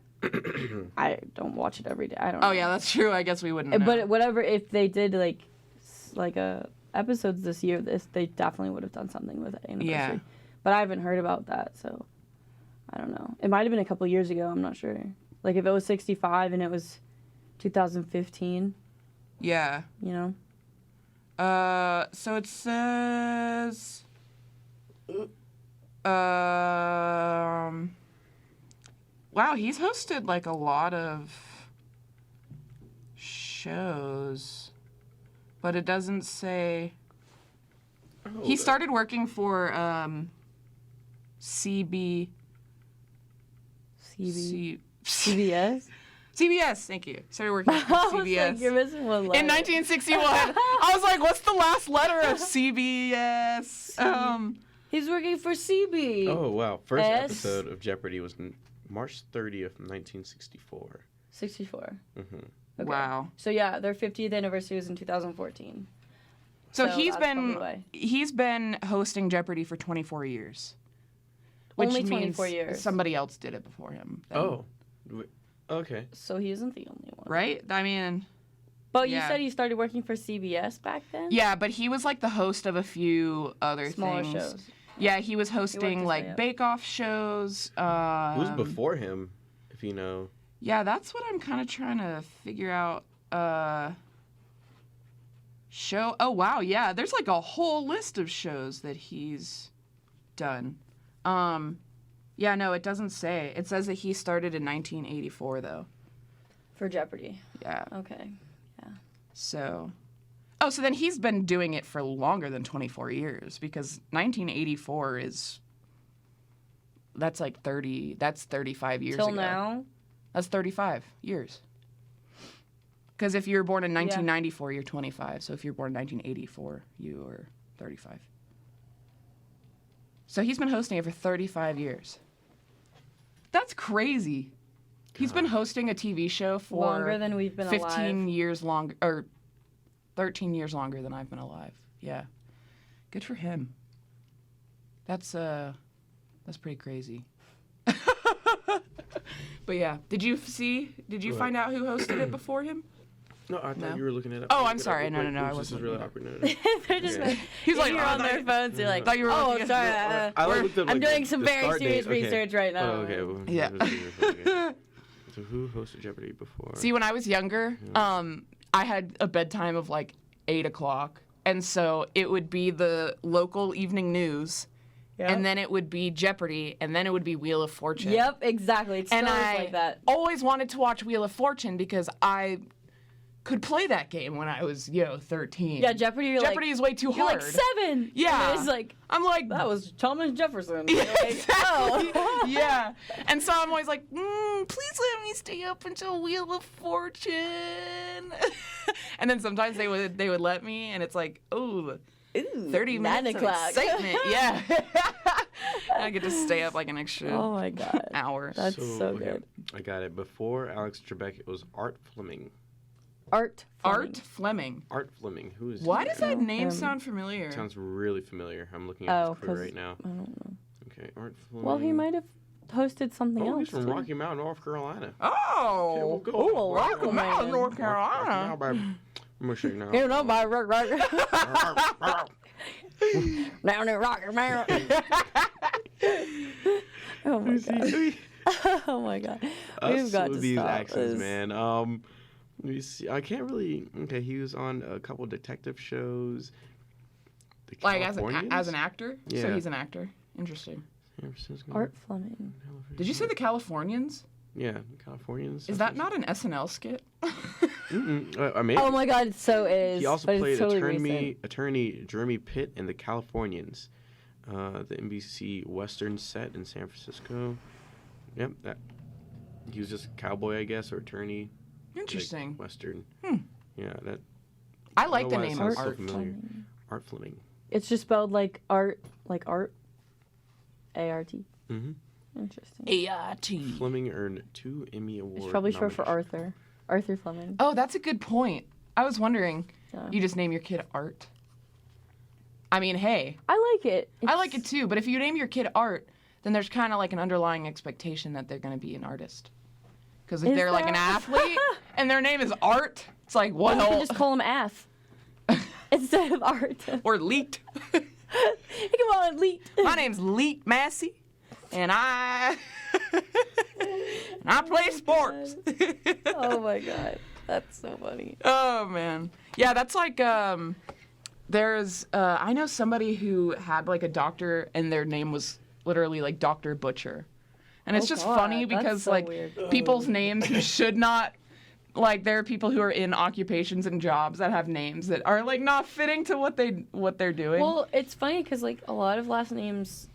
I don't watch it every day. I don't know. Oh, yeah, that's true. I guess we wouldn't know. But whatever, if they did like episodes this year, they definitely would have done something with it anniversary. Yeah. But I haven't heard about that, so I don't know. It might have been a couple years ago. I'm not sure. Like if it was 65 and it was 2015. Yeah. You know. So it says. Wow, he's hosted like a lot of shows, but it doesn't say. He started working for CBS. CBS, thank you. Started working for CBS. Like, you're missing one letter. In 1961. I was like, what's the last letter of CBS? He's working for CB. Oh, wow. First episode of Jeopardy was March 30th, 1964. 64. Mm-hmm. Okay. Wow. So yeah, their 50th anniversary was in 2014. So he's been hosting Jeopardy for 24 years. Only 24 years. Somebody else did it before him. Then. Oh. Okay. So he isn't the only one. Right? I mean... But you said he started working for CBS back then? Yeah, but he was like the host of a few other smaller things. Shows. Yeah, he was hosting like bake-off shows. Who's before him, if you know? Yeah, that's what I'm kind of trying to figure out. Show. Oh, wow, yeah. There's like a whole list of shows that he's done. Yeah, no, it doesn't say. It says that he started in 1984, though. For Jeopardy. Yeah. Okay. Yeah. So... Oh, so then he's been doing it for longer than 24 years, because 1984 is... That's like 35 years ago. Till now? That's 35 years. Because if you're born in 1994, you're 25. So if you're born in 1984, you are 35. So he's been hosting it for 35 years. That's crazy. God. He's been hosting a TV show for longer than we've been 15 years longer, or 13 years longer than I've been alive. Yeah. Good for him. That's pretty crazy. But yeah, did you find out who hosted it before him? No, I thought you were looking at it. Oh, I'm sorry. No, I wasn't. This is really awkward. No. They're just He's like, you're on their phones. You're like, thought you were oh, sorry. I'm doing some very serious research right now. Oh, okay. Well, yeah. So who hosted Jeopardy before? See, when I was younger, I had a bedtime of like 8 o'clock, and so it would be the local evening news. Yep. And then it would be Jeopardy, and then it would be Wheel of Fortune. Yep, exactly. It's and I like that. Always wanted to watch Wheel of Fortune because I could play that game when I was, 13. Yeah, Jeopardy is way too hard. You're like 7. Yeah. And it's like, I'm like, that was Thomas Jefferson. Yeah, like, exactly. Oh. Yeah. And so I'm always like, please let me stay up until Wheel of Fortune. And then sometimes they would let me, and it's like, ooh, 30 minutes of excitement. Yeah. And I get to stay up like an extra hour. That's so good. I got it. Before Alex Trebek, it was Art Fleming. Art Fleming. Who is Why does that name sound familiar? It sounds really familiar. I'm looking at his career right now. I don't know. Okay, Art Fleming. Well, he might have hosted something else. He's from Rocky Mount, North Carolina. Oh! Okay, we'll go. Rocky Mount, North Carolina. I'm gonna shake now. You know, by down in Rocky Mount. Oh my god. Oh my god. We've got to these stop accents, this. man. Let me see. I can't really. Okay, he was on a couple detective shows. Like as an actor? Yeah. So he's an actor. Interesting. Art Fleming. Did you say the Californians? Yeah, Californians. Is that not an SNL skit? I mean, oh my god, so it is. He also but played it's totally attorney Jeremy Pitt in The Californians, the NBC Western set in San Francisco. Yep, he was just a cowboy, I guess, or attorney. Interesting. Like Western. Yeah, that. I like the name Art Art Fleming. Art Fleming. It's just spelled like art, A-R-T. Mm-hmm. Interesting. A-R-T. Fleming earned 2 Emmy Awards. It's probably short for Arthur. Arthur Fleming. Oh, that's a good point. I was wondering, you just name your kid Art? I mean, hey. I like it. I like it too, but if you name your kid Art, then there's kind of like an underlying expectation that they're going to be an artist. Because if they're like an athlete and their name is Art, it's like, well. You can just call him Ath instead of Art. Or Leet. Hey, come on, Leet. My name's Leet Massey, and I play sports. Oh my god, that's so funny. Oh man, yeah, that's like there's I know somebody who had like a doctor and their name was literally like Dr. Butcher. And it's just funny because so like weird. people's names should not, like there are people who are in occupations and jobs that have names that are like not fitting to what they're doing. Well, it's funny because like a lot of last names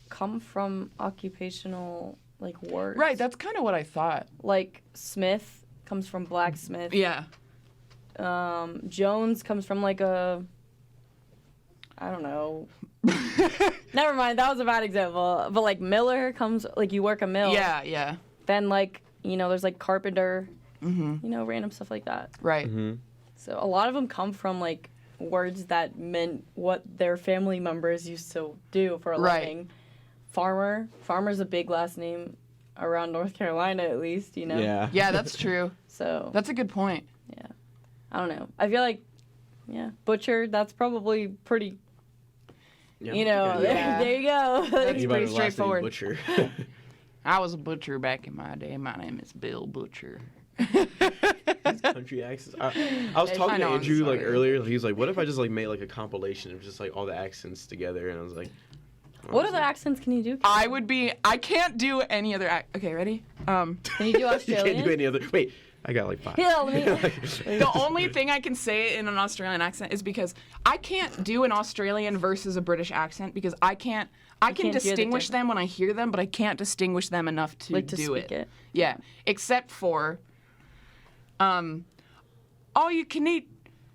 come from occupational like words. Right, that's kind of what I thought. Like Smith comes from blacksmith. Yeah. Jones comes from like a, I don't know. Never mind, that was a bad example. But like Miller comes, like you work a mill. Yeah, yeah. Then like, there's like carpenter, mm-hmm. Random stuff like that. Right. Mm-hmm. So a lot of them come from like words that meant what their family members used to do for a living. Farmer's a big last name around North Carolina at least, Yeah. Yeah, that's true. So. That's a good point. Yeah. I don't know. I feel like, butcher, that's probably pretty... Yeah. There you go. That's pretty straightforward. Butcher. I was a butcher back in my day. My name is Bill Butcher. These country accents. I was talking to Andrew like earlier. He was like, "What if I just like made like a compilation of just like all the accents together?" And I was like, "What other accents can you do?" I can't do any other. Okay, ready? Can you do Australian? You can't do any other. Wait. I got like 5. The only thing I can say in an Australian accent is because I can't do an Australian versus a British accent because I can distinguish them when I hear them, but I can't distinguish them enough to do it. Yeah, except for all you can eat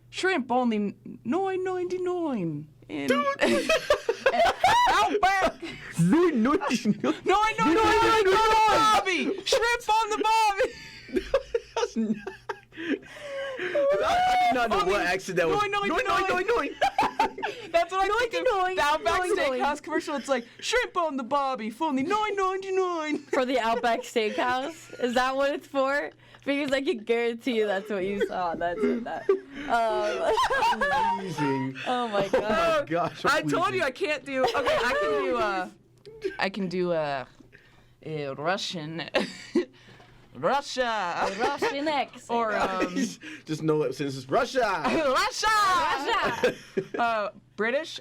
shrimp only $9.99 in Outback. $9.99 Bobby. Shrimp on the Bobby. That's not. I did not know what accent that was. $9.99. That's what I think of the Outback Steakhouse commercial. It's like shrimp on the Bobby for only $9.99. For the Outback Steakhouse? Is that what it's for? Because I can guarantee you that's what you saw. That's it. Amazing. Oh my god. Oh my gosh. I told you I can't do. Okay, I can do a Russian. Russia. Russian accent. Or just know it since it's Russia. Russia. British.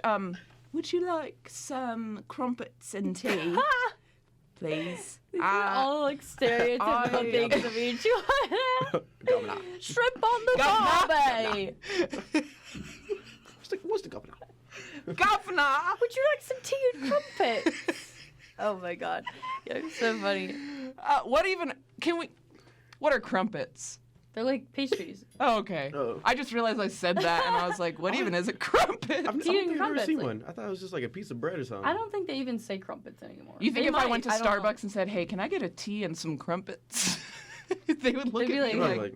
Would you like some crumpets and tea, please? These are all like stereotypical things of each one. Shrimp on the Bobby. What's the governor? Governor. Would you like some tea and crumpets? Oh my god. Yeah, so funny. What are crumpets? They're like pastries. Oh, okay. I just realized I said that, and I was like, what even is a crumpet? I've never seen one. I thought it was just like a piece of bread or something. I don't think they even say crumpets anymore. You think I went to Starbucks and said, hey, can I get a tea and some crumpets? They would look at me like,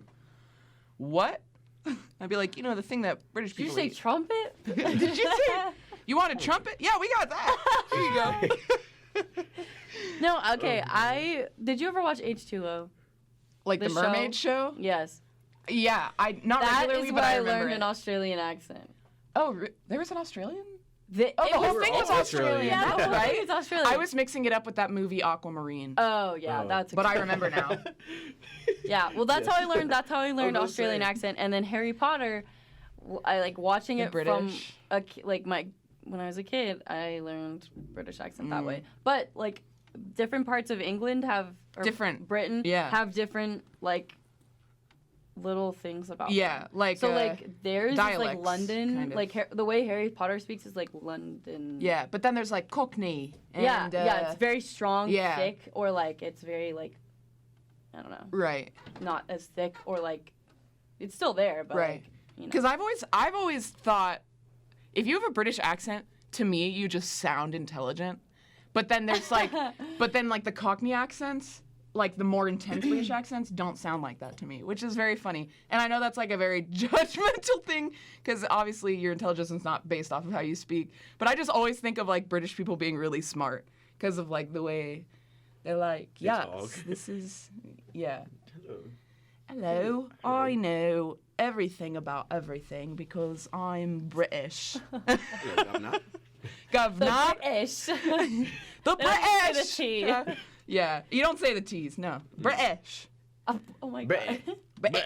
what? I'd be like, the thing that British people Did you say trumpet? Did you say, you want a trumpet? Yeah, we got that. Here you go. No, okay. Did you ever watch H2O? Like the mermaid show? Yes. Yeah, not regularly, but I remember That is where I learned an Australian accent. Oh, there was an Australian? The whole thing was Australian, yeah, the whole right? thing was Australian. I was mixing it up with that movie Aquamarine. Oh yeah, that's. But I remember now. Yeah, well, that's how I learned. That's how I learned Australian accent, and then Harry Potter. I like watching it British. from when I was a kid. I learned British accent that way, but like different parts of England have different. Britain have different like little things about them. Like so like theirs is like London, kind of. like the way Harry Potter speaks is like London. Yeah, but then there's like Cockney. And, yeah, it's very strong, yeah. thick, or like it's very like I don't know. Right. Not as thick, or like it's still there, but right. Because I've always thought if you have a British accent, to me you just sound intelligent. But then there's like, the Cockney accents, like the more intense British accents, don't sound like that to me, which is very funny. And I know that's like a very judgmental thing, because obviously your intelligence is not based off of how you speak. But I just always think of like British people being really smart because of like the way they're like, this is, yeah. Hello, I know everything about everything because I'm British. Governor. The British. The British. The T. Yeah, you don't say the T's, no. British. Oh my god. British.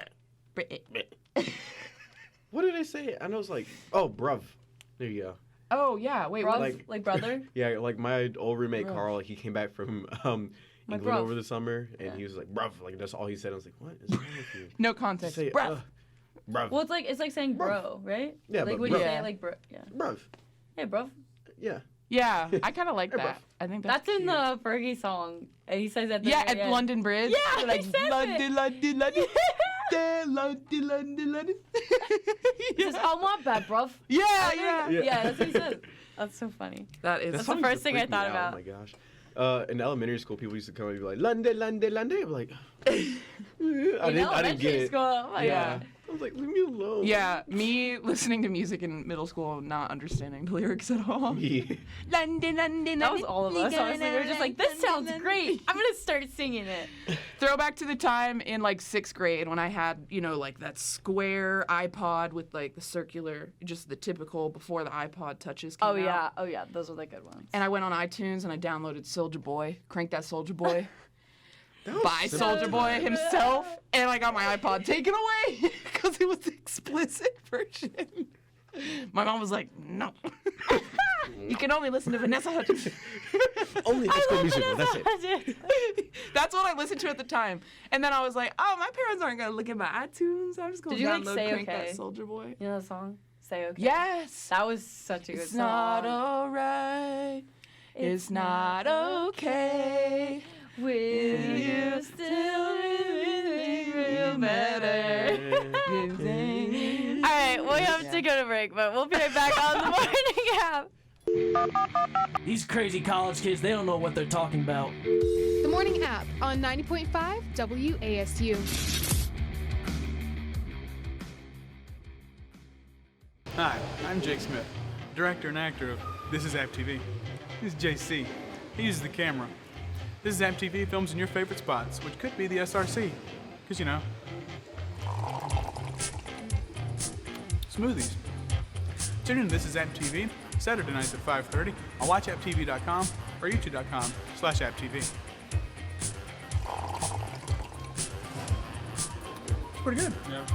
What did they say? I know it's like, bruv. There you go. Oh yeah, wait, bruv, like brother? Yeah, like my old roommate Carl, he came back from England over the summer, and he was like, bruv, like that's all he said. I was like, what is wrong with you? No context. Say, bruv. Bruv. Well, it's like saying bro, right? Yeah, like but when you say it like bro, yeah. Bruv. Hey, bruv. Yeah. Yeah, I kind of like Hey, that. bruv. I think That's cute. in the Fergie song, and he says that. At London Bridge. Yeah, like he says London, London. London. He says, I want that, bruv. Yeah. Yeah, that's what he says. That's so funny. That's the first thing I thought about. Oh my gosh. In elementary school, people used to come and be like, London, London, London. I'm like, I didn't get it. School, oh my God. I was like, leave me alone. Yeah, me listening to music in middle school, not understanding the lyrics at all. Yeah. London, London. That was all of us, honestly. We were just like, this sounds great. I'm going to start singing it. Throwback to the time in like 6th grade when I had, like that square iPod with like the circular, just the typical before the iPod touches came out. Oh yeah, those are the good ones. And I went on iTunes and I downloaded Soulja Boy, cranked that Soulja Boy. By Soulja Boy himself, and I got my iPod taken away because it was the explicit version. My mom was like, no. You can only listen to Vanessa Hudgens. Only High School Musical. That's it. That's what I listened to at the time. And then I was like, oh, my parents aren't going to look at my iTunes. I'm just going to download Crank That Soldier Boy. You know the song? Say Okay. Yes. That was such a good song. It's not alright. It's not okay. Will you still feel better? All right, we have to go to break, but we'll be right back on the morning app. These crazy college kids, they don't know what they're talking about. The Morning App on 90.5 WASU. Hi, I'm Jake Smith, director and actor of This is App TV. This is JC. He uses the camera. This is App TV films in your favorite spots, which could be the SRC. Because, you know, smoothies. Tune in to This is App TV Saturday nights at 5:30 on watchapptv.com or youtube.com/apptv. It's pretty good. Yeah.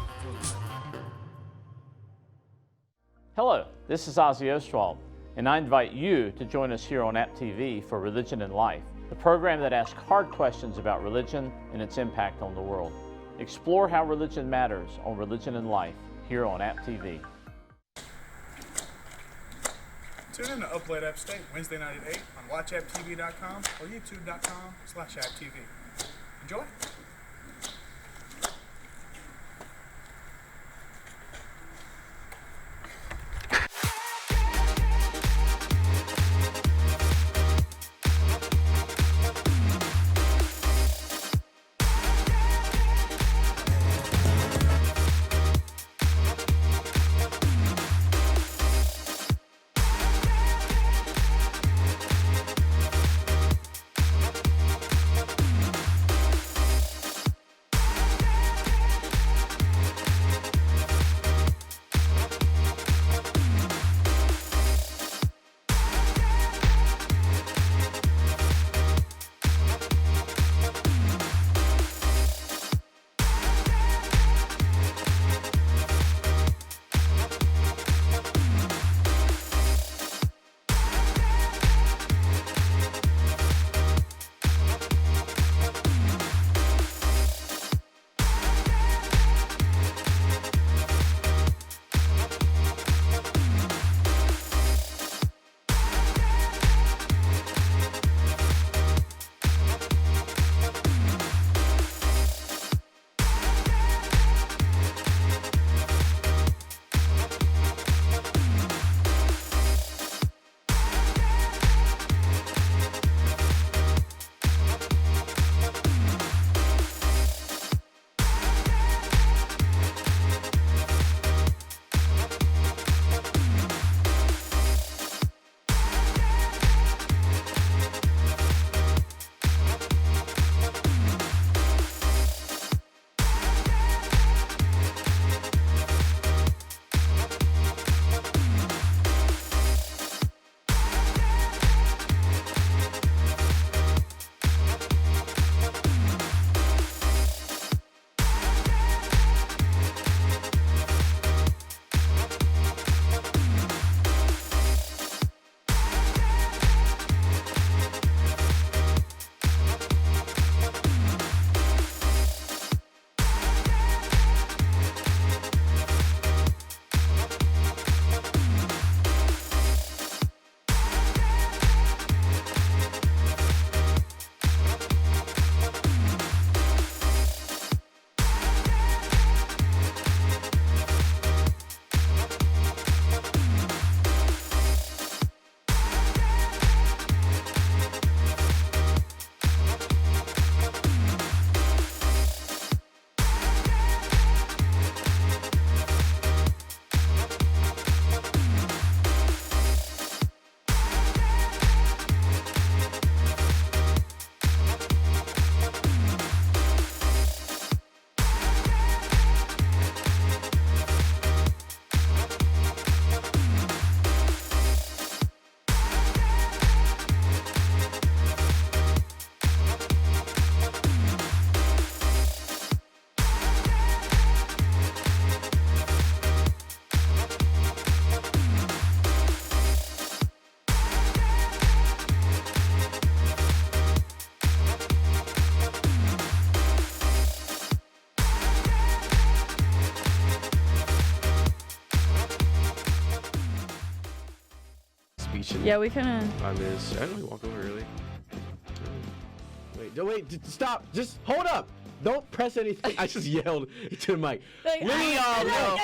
Hello, this is Ozzy Ostwald, and I invite you to join us here on App TV for Religion and Life, the program that asks hard questions about religion and its impact on the world. Explore how religion matters on Religion and Life here on App TV. Tune in to Up Late Upstate Wednesday night at 8 on watchapptv.com or youtube.com/apptv. Enjoy. beach in Yeah, we kind of. 5 minutes. I don't walk over early. Wait, stop. Just hold up. Don't press anything. I just yelled to the mic. We all know.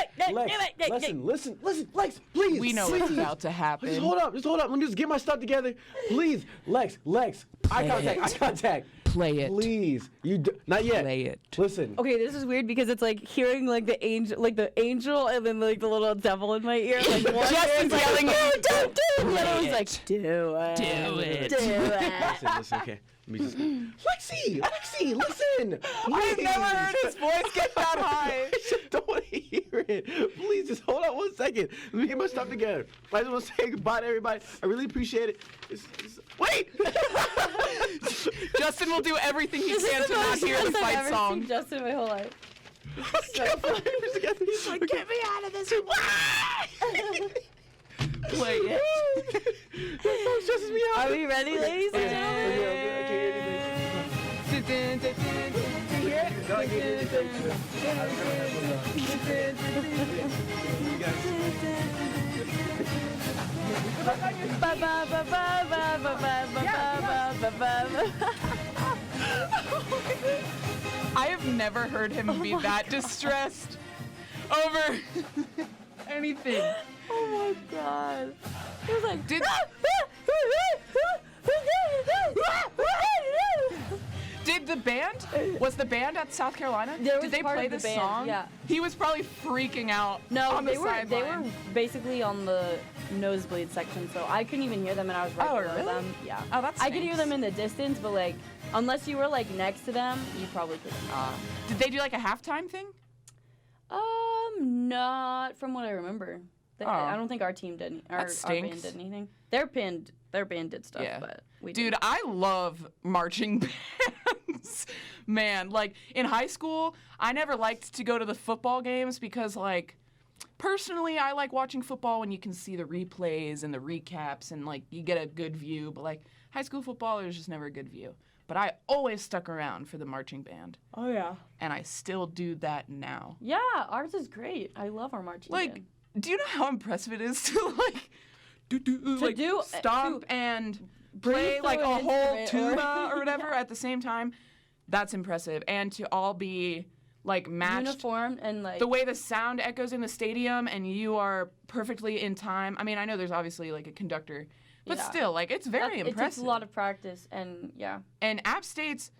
Listen, Lex, please. We know what's about to happen. Just hold up. Let me just get my stuff together. Please, Lex. Eye contact. Play it. Please. Not yet. Play it. Listen. Okay, this is weird because it's like hearing like the angel, and then like the little devil in my ear. Like Justin's yelling at you. Don't do it. And I was like, do it. Listen, okay. Let me just... Lexi, listen. I've never heard his voice get that high. I just don't want to hear it. Please, just hold on 1 second. Let me get my stuff together. I just want to say goodbye to everybody. I really appreciate it. Wait! Justin will do everything he can to not hear the fight I've song. ever seen Justin my whole life. He's like, get me out of this. Play it. That song stresses me out. Are we ready, ladies and gentlemen? Okay, I can't hear I have never heard him be that distressed over anything. Oh my god. He was like, Did the band? Was the band at South Carolina? Did they play this song? Yeah. He was probably freaking out. No, on they the were sideline. basically on the nosebleed section, so I couldn't even hear them, and I was right below really? them. Yeah. Oh, that's I could hear them in the distance, but like unless you were like next to them, you probably couldn't. Did they do like a halftime thing? Not from what I remember. I don't think our team did. Our band did anything. Their band did stuff, but we Dude, didn't. I love marching bands. Man, like in high school, I never liked to go to the football games because like personally, I like watching football when you can see the replays and the recaps and like you get a good view, but like high school football there's just never a good view. But I always stuck around for the marching band. Oh yeah. And I still do that now. Yeah, ours is great. I love our marching band. Do you know how impressive it is to like stomp and play like a whole tuba or whatever at the same time? That's impressive. And to all be like matched. Uniform and like the way the sound echoes in the stadium and you are perfectly in time. I mean, I know there's obviously like a conductor, but still, like it's very impressive. It takes a lot of practice and yeah. And App State's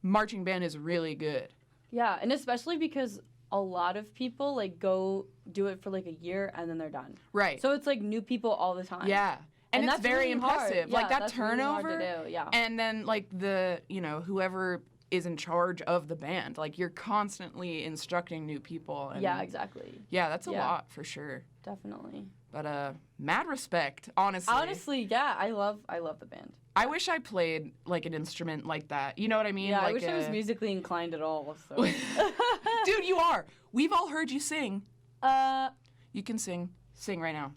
marching band is really good. Yeah, and especially because a lot of people like go do it for like a year and then they're done. Right. So it's like new people all the time. Yeah. And it's that's very really impressive. hard. Like Yeah, that that's really hard turnover. to do, yeah. And then like the, whoever is in charge of the band, like you're constantly instructing new people. And yeah, exactly. Yeah, that's a lot for sure. Definitely. But mad respect, honestly. Honestly, yeah, I love the band. I wish I played like an instrument like that. You know what I mean? Yeah, like I wish I was musically inclined at all. So. Dude, you are. We've all heard you sing. You can sing. Sing right now.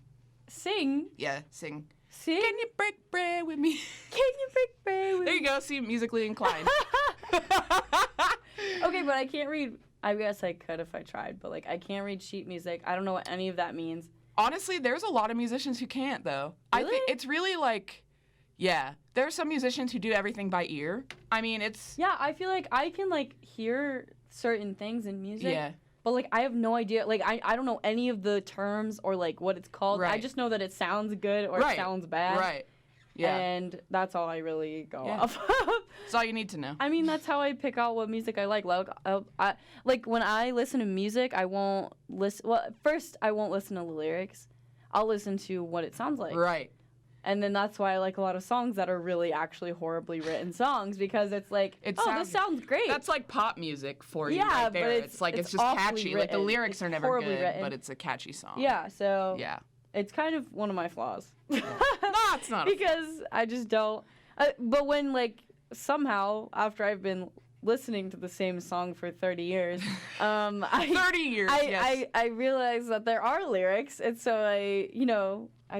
Sing? Yeah, sing. Sing? Can you break bread with me? Can you break bread with me? There you go. See, musically inclined. Okay, but I can't read. I guess I could if I tried, but like I can't read sheet music. I don't know what any of that means. Honestly, there's a lot of musicians who can't though. Really? I think it's really like, yeah, there are some musicians who do everything by ear. I mean, it's yeah. I feel like I can like hear certain things in music. Yeah. But like I have no idea. Like I don't know any of the terms or like what it's called. Right. I just know that it sounds good or it sounds bad. Right. Yeah. And that's all I really go off of. That's all you need to know. I mean, that's how I pick out what music I like. Like when I listen to music, I won't listen. Well, first I won't listen to the lyrics. I'll listen to what it sounds like. Right. And then that's why I like a lot of songs that are really actually horribly written songs this sounds great. That's like pop music for you Yeah, right there. but It's just awfully catchy. Like the written. lyrics It's are never horribly good, written. but it's a catchy song. Yeah, so Yeah. it's kind of one of my flaws. No, it's not. Because I just don't. But when like somehow after I've been listening to the same song for 30 years, 30 years. Yes. I realize that there are lyrics, and so I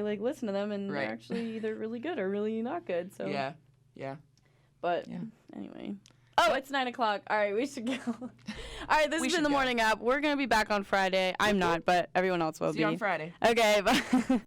like listen to them, and they're actually either really good or really not good. So yeah. But anyway. Oh, it's 9 o'clock. All right, we should go. All right, this has been the morning app. We're gonna be back on Friday. I'm not, but everyone else will be. See you on Friday. Okay, bye.